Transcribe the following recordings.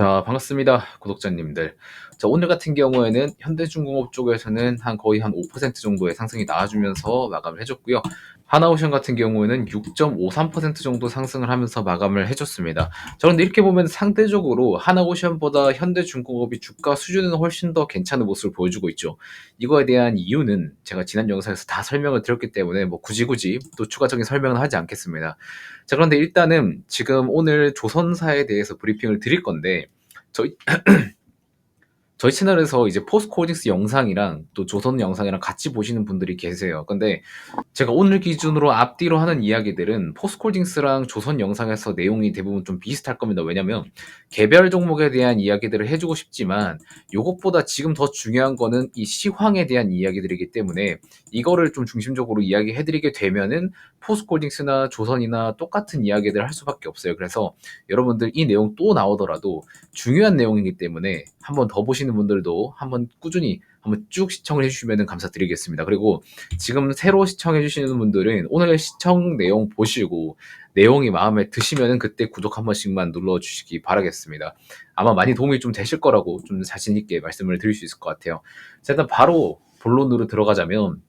자, 반갑습니다. 구독자님들. 자, 오늘 같은 경우에는 현대중공업 쪽에서는 거의 한 5% 정도의 상승이 나와주면서 마감을 해줬고요. 하나오션 같은 경우에는 6.53% 정도 상승을 하면서 마감을 해줬습니다. 자, 그런데 이렇게 보면 상대적으로 하나오션보다 현대중공업이 주가 수준은 훨씬 더 괜찮은 모습을 보여주고 있죠. 이거에 대한 이유는 제가 지난 영상에서 다 설명을 드렸기 때문에 뭐 굳이 또 추가적인 설명은 하지 않겠습니다. 자, 그런데 일단은 지금 오늘 조선사에 대해서 브리핑을 드릴 건데, 저희 저희 채널에서 이제 포스코홀딩스 영상이랑 또 조선 영상이랑 같이 보시는 분들이 계세요. 근데 제가 오늘 기준으로 앞뒤로 하는 이야기들은 포스코홀딩스랑 조선 영상에서 내용이 대부분 좀 비슷할 겁니다. 왜냐면 개별 종목에 대한 이야기들을 해주고 싶지만 요것보다 지금 더 중요한 거는 이 시황에 대한 이야기들이기 때문에 이거를 좀 중심적으로 이야기해드리게 되면은 포스코홀딩스나 조선이나 똑같은 이야기들을 할 수밖에 없어요. 그래서 여러분들 이 내용 또 나오더라도 중요한 내용이기 때문에 한번 더 보시는 분들도 한번 꾸준히 한번 쭉 시청을 해주시면 감사드리겠습니다. 그리고 지금 새로 시청해주시는 분들은 오늘 시청 내용 보시고 내용이 마음에 드시면 그때 구독 한 번씩만 눌러주시기 바라겠습니다. 아마 많이 도움이 좀 되실 거라고 좀 자신있게 말씀을 드릴 수 있을 것 같아요. 자, 일단 바로 본론으로 들어가자면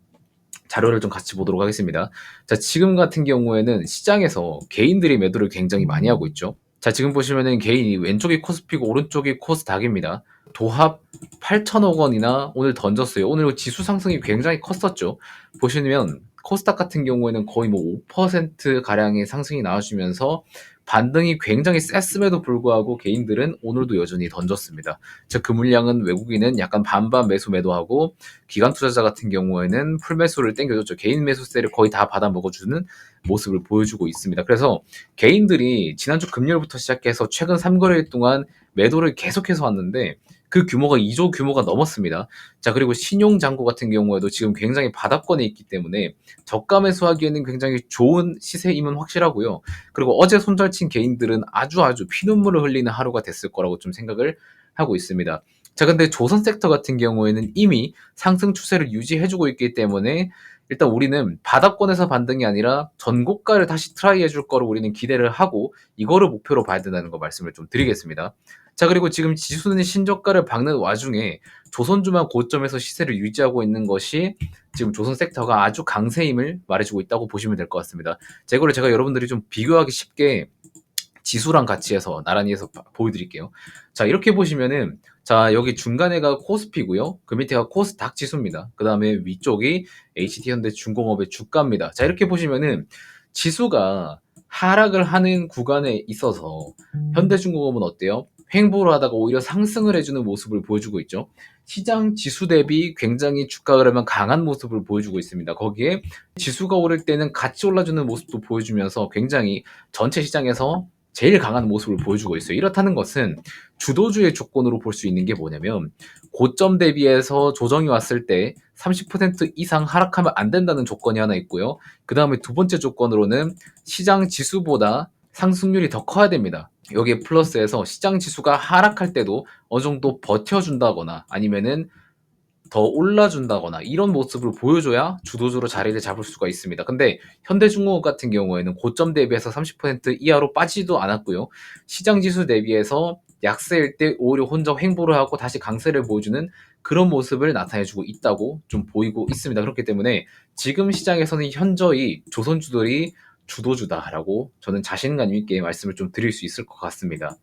자료를 좀 같이 보도록 하겠습니다. 자, 지금 같은 경우에는 시장에서 개인들이 매도를 굉장히 많이 하고 있죠. 자, 지금 보시면은 개인이 왼쪽이 코스피고 오른쪽이 코스닥입니다. 도합 8천억 원이나 오늘 던졌어요. 오늘 지수 상승이 굉장히 컸었죠. 보시면 코스닥 같은 경우에는 거의 뭐 5% 가량의 상승이 나와주면서 반등이 굉장히 셌음에도 불구하고 개인들은 오늘도 여전히 던졌습니다. 즉, 그 물량은 외국인은 약간 반반 매수 매도하고 기관 투자자 같은 경우에는 풀매수를 땡겨줬죠. 개인 매수세를 거의 다 받아 먹어주는 모습을 보여주고 있습니다. 그래서 개인들이 지난주 금요일부터 시작해서 최근 3거래일 동안 매도를 계속해서 왔는데 그 규모가 2조 규모가 넘었습니다. 자, 그리고 신용장고 같은 경우에도 지금 굉장히 바닥권에 있기 때문에 저가 매수하기에는 굉장히 좋은 시세임은 확실하고요. 그리고 어제 손절친 개인들은 아주 피눈물을 흘리는 하루가 됐을 거라고 좀 생각을 하고 있습니다. 자, 근데 조선 섹터 같은 경우에는 이미 상승 추세를 유지해주고 있기 때문에 일단 우리는 바닥권에서 반등이 아니라 전고가를 다시 트라이 해줄 거로 우리는 기대를 하고 이거를 목표로 봐야 된다는 거 말씀을 좀 드리겠습니다. 자, 그리고 지금 지수는 신저가를 박는 와중에 조선주만 고점에서 시세를 유지하고 있는 것이 지금 조선 섹터가 아주 강세임을 말해주고 있다고 보시면 될 것 같습니다. 자, 이거를 제가 여러분들이 좀 비교하기 쉽게 지수랑 같이 해서 나란히 해서 보여드릴게요. 자, 이렇게 보시면은 자, 여기 중간에가 코스피고요. 그 밑에가 코스닥 지수입니다. 그 다음에 위쪽이 HD현대중공업의 주가입니다. 자, 이렇게 보시면은 지수가 하락을 하는 구간에 있어서 현대중공업은 어때요? 횡보를 하다가 오히려 상승을 해주는 모습을 보여주고 있죠. 시장 지수 대비 굉장히 주가 흐름은 강한 모습을 보여주고 있습니다. 거기에 지수가 오를 때는 같이 올라주는 모습도 보여주면서 굉장히 전체 시장에서 제일 강한 모습을 보여주고 있어요. 이렇다는 것은 주도주의 조건으로 볼 수 있는 게 뭐냐면 고점 대비해서 조정이 왔을 때 30% 이상 하락하면 안 된다는 조건이 하나 있고요. 그 다음에 두 번째 조건으로는 시장 지수보다 상승률이 더 커야 됩니다. 여기에 플러스해서 시장 지수가 하락할 때도 어느 정도 버텨준다거나 아니면은 더 올라준다거나 이런 모습을 보여줘야 주도주로 자리를 잡을 수가 있습니다. 근데 현대중공업 같은 경우에는 고점 대비해서 30% 이하로 빠지지도 않았고요. 시장 지수 대비해서 약세일 때 오히려 혼자 횡보를 하고 다시 강세를 보여주는 그런 모습을 나타내주고 있다고 좀 보이고 있습니다. 그렇기 때문에 지금 시장에서는 현저히 조선주들이 주도주다라고 저는 자신감 있게 말씀을 좀 드릴 수 있을 것 같습니다.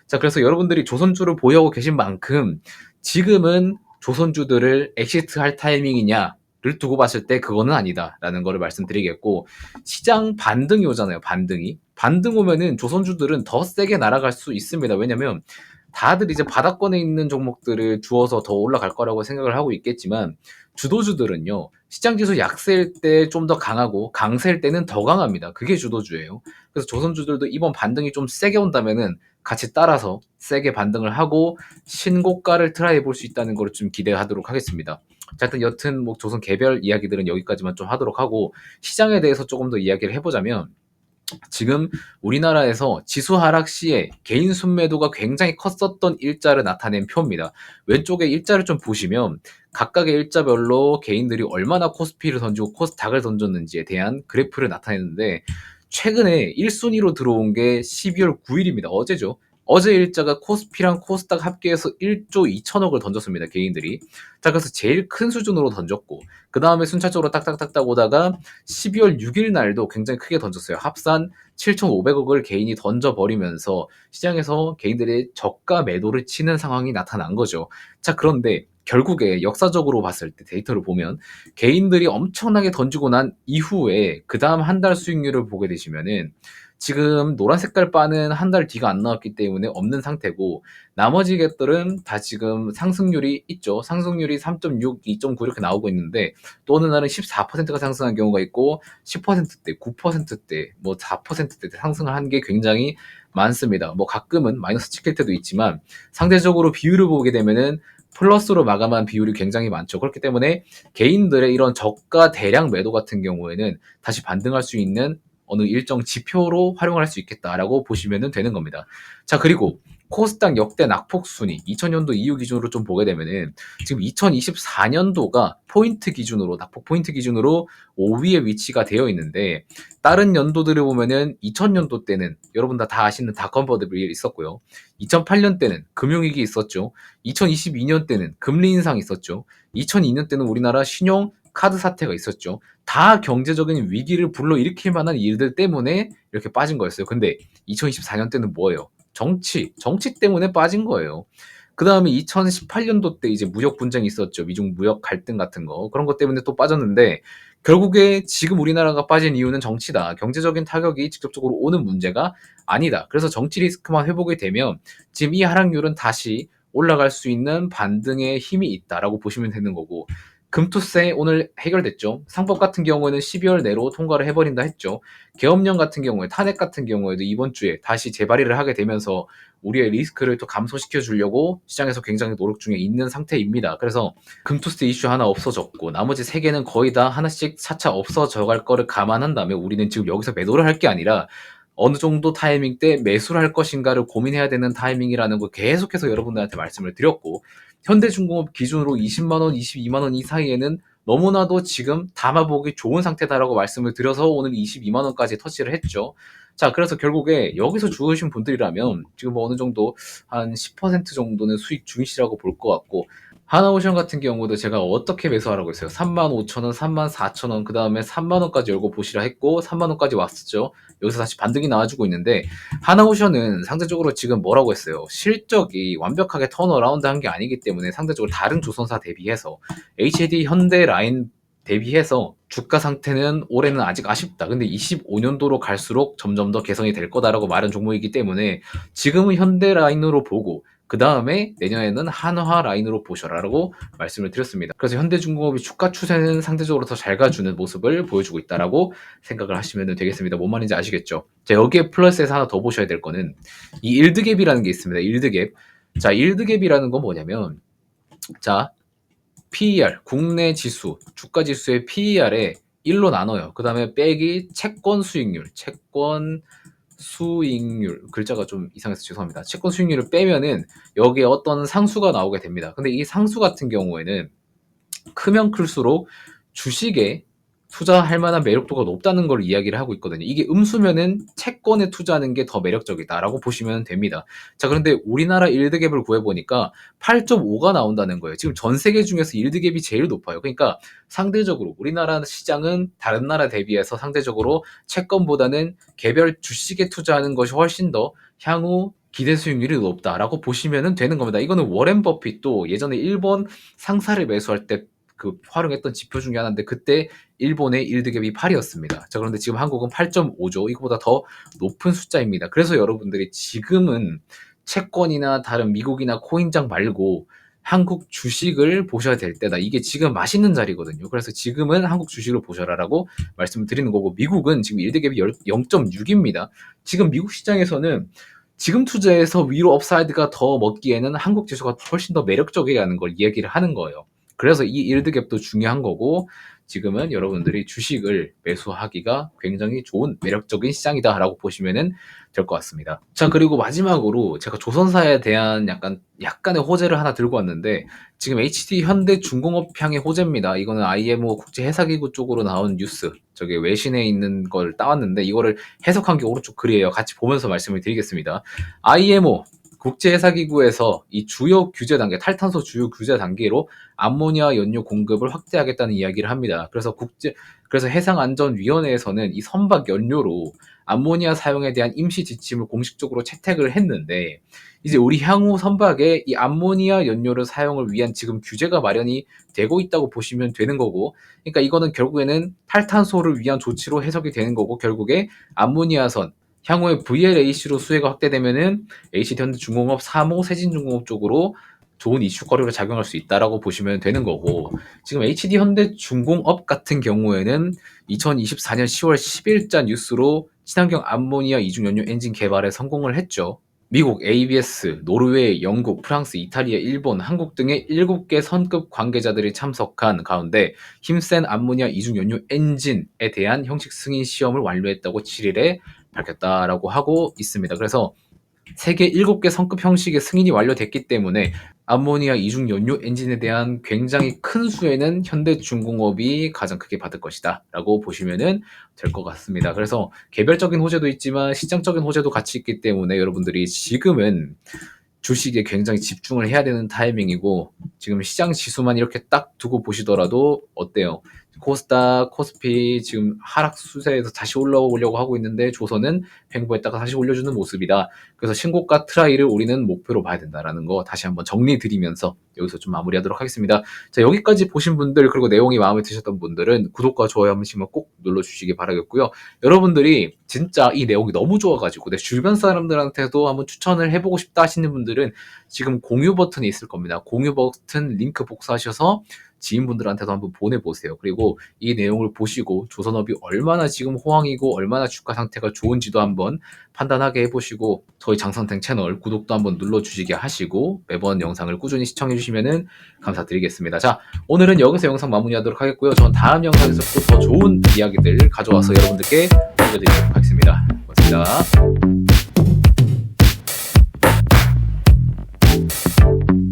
자, 그래서 여러분들이 조선주를 보유하고 계신 만큼 지금은 조선주들을 엑시트할 타이밍이냐를 두고 봤을 때 그거는 아니다라는 거를 말씀드리겠고, 시장 반등이 오잖아요. 반등 오면은 조선주들은 더 세게 날아갈 수 있습니다. 왜냐면 다들 이제 바닥권에 있는 종목들을 주어서 더 올라갈 거라고 생각을 하고 있겠지만 주도주들은요, 시장지수 약세일 때 좀 더 강하고 강세일 때는 더 강합니다. 그게 주도주예요. 그래서 조선주들도 이번 반등이 좀 세게 온다면은 같이 따라서 세게 반등을 하고 신고가를 트라이 해볼 수 있다는 걸 좀 기대하도록 하겠습니다. 자, 일단 여튼 뭐 조선 개별 이야기들은 여기까지만 좀 하도록 하고 시장에 대해서 조금 더 이야기를 해보자면 지금 우리나라에서 지수 하락 시에 개인 순매도가 굉장히 컸었던 일자를 나타낸 표입니다. 왼쪽에 일자를 좀 보시면 각각의 일자별로 개인들이 얼마나 코스피를 던지고 코스닥을 던졌는지에 대한 그래프를 나타내는데 최근에 1순위로 들어온 게 12월 9일입니다. 어제죠. 어제 일자가 코스피랑 코스닥 합계해서 1조 2천억을 던졌습니다. 개인들이. 자, 그래서 제일 큰 수준으로 던졌고 그 다음에 순차적으로 딱딱딱딱 오다가 12월 6일 날도 굉장히 크게 던졌어요. 합산 7,500억을 개인이 던져버리면서 시장에서 개인들이 저가 매도를 치는 상황이 나타난 거죠. 자, 그런데 결국에 역사적으로 봤을 때 데이터를 보면 개인들이 엄청나게 던지고 난 이후에 그 다음 한 달 수익률을 보게 되시면은 지금 노란 색깔 바는 한 달 뒤가 안 나왔기 때문에 없는 상태고 나머지 객들은 다 지금 상승률이 있죠. 상승률이 3.6, 2.9 이렇게 나오고 있는데 또 어느 날은 14%가 상승한 경우가 있고 10%대, 9%대, 뭐 4%대 상승을 한 게 굉장히 많습니다. 뭐 가끔은 마이너스 찍힐 때도 있지만 상대적으로 비율을 보게 되면은 플러스로 마감한 비율이 굉장히 많죠. 그렇기 때문에 개인들의 이런 저가 대량 매도 같은 경우에는 다시 반등할 수 있는 어느 일정 지표로 활용할 수 있겠다라고 보시면 되는 겁니다. 자, 그리고 코스닥 역대 낙폭 순위 2000년도 이후 기준으로 좀 보게 되면은 지금 2024년도가 포인트 기준으로 낙폭 포인트 기준으로 5위에 위치가 되어 있는데 다른 연도들을 보면은 2000년도 때는 여러분 다 아시는 닷컴 버블이 있었고요. 2008년 때는 금융위기 있었죠. 2022년 때는 금리 인상 있었죠. 2002년 때는 우리나라 신용 카드 사태가 있었죠. 다 경제적인 위기를 불러일으킬 만한 일들 때문에 이렇게 빠진 거였어요. 근데 2024년 때는 뭐예요? 정치 때문에 빠진 거예요. 그 다음에 2018년도 때 이제 무역 분쟁이 있었죠. 미중 무역 갈등 같은 거. 그런 것 때문에 또 빠졌는데, 결국에 지금 우리나라가 빠진 이유는 정치다. 경제적인 타격이 직접적으로 오는 문제가 아니다. 그래서 정치 리스크만 회복이 되면 지금 이 하락률은 다시 올라갈 수 있는 반등의 힘이 있다라고 보시면 되는 거고, 금투세 오늘 해결됐죠. 상법 같은 경우에는 12월 내로 통과를 해버린다 했죠. 계엄령 같은 경우에 탄핵 같은 경우에도 이번 주에 다시 재발의를 하게 되면서 우리의 리스크를 또 감소시켜 주려고 시장에서 굉장히 노력 중에 있는 상태입니다. 그래서 금투세 이슈 하나 없어졌고 나머지 세 개는 거의 다 하나씩 차차 없어져 갈 거를 감안한다면 우리는 지금 여기서 매도를 할 게 아니라 어느 정도 타이밍 때 매수를 할 것인가를 고민해야 되는 타이밍이라는 걸 계속해서 여러분들한테 말씀을 드렸고 현대중공업 기준으로 20만 원, 22만 원 이 사이에는 너무나도 지금 담아보기 좋은 상태다라고 말씀을 드려서 오늘 22만 원까지 터치를 했죠. 자, 그래서 결국에 여기서 주으신 분들이라면 지금 뭐 어느 정도 한 10% 정도는 수익 중이시라고 볼 것 같고 하나오션 같은 경우도 제가 어떻게 매수하라고 했어요. 35,000원, 34,000원, 그 다음에 3만원까지 열고 보시라 했고 3만원까지 왔었죠. 여기서 다시 반등이 나와주고 있는데 하나오션은 상대적으로 지금 뭐라고 했어요. 실적이 완벽하게 턴어라운드 한 게 아니기 때문에 상대적으로 다른 조선사 대비해서 HAD 현대라인 대비해서 주가 상태는 올해는 아직 아쉽다. 근데 25년도로 갈수록 점점 더 개선이 될 거다라고 말한 종목이기 때문에 지금은 현대라인으로 보고 그 다음에 내년에는 한화 라인으로 보셔라라고 말씀을 드렸습니다. 그래서 현대중공업이 주가 추세는 상대적으로 더 잘 가주는 모습을 보여주고 있다라고 생각을 하시면 되겠습니다. 뭔 말인지 아시겠죠? 자, 여기에 플러스에서 하나 더 보셔야 될 거는 이 일드갭이라는 게 있습니다. 일드갭. 자, 일드갭이라는 건 뭐냐면 자, PER, 국내 지수, 주가 지수의 PER에 1로 나눠요. 그 다음에 빼기 채권 수익률, 채권 수익률 글자가 좀 이상해서 죄송합니다. 채권 수익률을 빼면은 여기에 어떤 상수가 나오게 됩니다. 근데 이 상수 같은 경우에는 크면 클수록 주식에 투자할 만한 매력도가 높다는 걸 이야기를 하고 있거든요. 이게 음수면은 채권에 투자하는 게 더 매력적이다라고 보시면 됩니다. 자, 그런데 우리나라 일드갭을 구해보니까 8.5가 나온다는 거예요. 지금 전 세계 중에서 일드갭이 제일 높아요. 그러니까 상대적으로 우리나라 시장은 다른 나라 대비해서 상대적으로 채권보다는 개별 주식에 투자하는 것이 훨씬 더 향후 기대 수익률이 높다라고 보시면 되는 겁니다. 이거는 워렌 버핏도 예전에 일본 상사를 매수할 때 그 활용했던 지표 중에 하나인데 그때 일본의 일드갭이 8이었습니다. 자, 그런데 지금 한국은 8.5죠. 이거보다 더 높은 숫자입니다. 그래서 여러분들이 지금은 채권이나 다른 미국이나 코인장 말고 한국 주식을 보셔야 될 때다. 이게 지금 맛있는 자리거든요. 그래서 지금은 한국 주식을 보셔라라고 말씀을 드리는 거고 미국은 지금 일드갭이 0.6입니다. 지금 미국 시장에서는 지금 투자해서 위로 업사이드가 더 먹기에는 한국 지수가 훨씬 더 매력적이라는 걸 이야기를 하는 거예요. 그래서 이 일드갭도 중요한 거고 지금은 여러분들이 주식을 매수하기가 굉장히 좋은 매력적인 시장이다라고 보시면 될 것 같습니다. 자, 그리고 마지막으로 제가 조선사에 대한 약간 약간의 호재를 하나 들고 왔는데 지금 HD 현대중공업향의 호재입니다. 이거는 IMO 국제해사기구 쪽으로 나온 뉴스, 저게 외신에 있는 걸 따왔는데 이거를 해석한 게 오른쪽 글이에요. 같이 보면서 말씀을 드리겠습니다. IMO 국제해사기구에서 이 주요 규제 단계, 탈탄소 주요 규제 단계로 암모니아 연료 공급을 확대하겠다는 이야기를 합니다. 그래서 해상안전위원회에서는 이 선박 연료로 암모니아 사용에 대한 임시 지침을 공식적으로 채택을 했는데 이제 우리 향후 선박에 이 암모니아 연료를 사용을 위한 지금 규제가 마련이 되고 있다고 보시면 되는 거고, 그러니까 이거는 결국에는 탈탄소를 위한 조치로 해석이 되는 거고, 결국에 암모니아선 향후에 VLAC로 수혜가 확대되면은 HD현대중공업, 3호 세진중공업 쪽으로 좋은 이슈거리로 작용할 수 있다라고 보시면 되는 거고, 지금 HD현대중공업 같은 경우에는 2024년 10월 10일자 뉴스로 친환경 암모니아 이중연료 엔진 개발에 성공을 했죠. 미국, ABS, 노르웨이, 영국, 프랑스, 이탈리아, 일본, 한국 등의 7개 선급 관계자들이 참석한 가운데 힘센 암모니아 이중연료 엔진에 대한 형식 승인 시험을 완료했다고 7일에 밝혔다라고 하고 있습니다. 그래서 세계 7개 성급 형식의 승인이 완료됐기 때문에 암모니아 이중 연료 엔진에 대한 굉장히 큰 수혜는 현대중공업이 가장 크게 받을 것이다 라고 보시면 될 것 같습니다. 그래서 개별적인 호재도 있지만 시장적인 호재도 같이 있기 때문에 여러분들이 지금은 주식에 굉장히 집중을 해야 되는 타이밍이고, 지금 시장 지수만 이렇게 딱 두고 보시더라도 어때요? 코스닥, 코스피 지금 하락 추세에서 다시 올라오려고 하고 있는데 조선은 횡보했다가 다시 올려주는 모습이다. 그래서 신고가 트라이를 우리는 목표로 봐야 된다라는 거 다시 한번 정리 드리면서 여기서 좀 마무리하도록 하겠습니다. 자, 여기까지 보신 분들, 그리고 내용이 마음에 드셨던 분들은 구독과 좋아요 한 번씩만 꼭 눌러주시기 바라겠고요. 여러분들이 진짜 이 내용이 너무 좋아가지고 내 주변 사람들한테도 한번 추천을 해보고 싶다 하시는 분들은 지금 공유 버튼이 있을 겁니다. 공유 버튼 링크 복사하셔서 지인분들한테도 한번 보내보세요. 그리고 이 내용을 보시고 조선업이 얼마나 지금 호황이고 얼마나 주가 상태가 좋은지도 한번 판단하게 해보시고, 저희 장선택 채널 구독도 한번 눌러주시게 하시고 매번 영상을 꾸준히 시청해주시면 감사드리겠습니다. 자, 오늘은 여기서 영상 마무리하도록 하겠고요. 저는 다음 영상에서 또 더 좋은 이야기들 가져와서 여러분들께 알려드리도록 하겠습니다. 고맙습니다.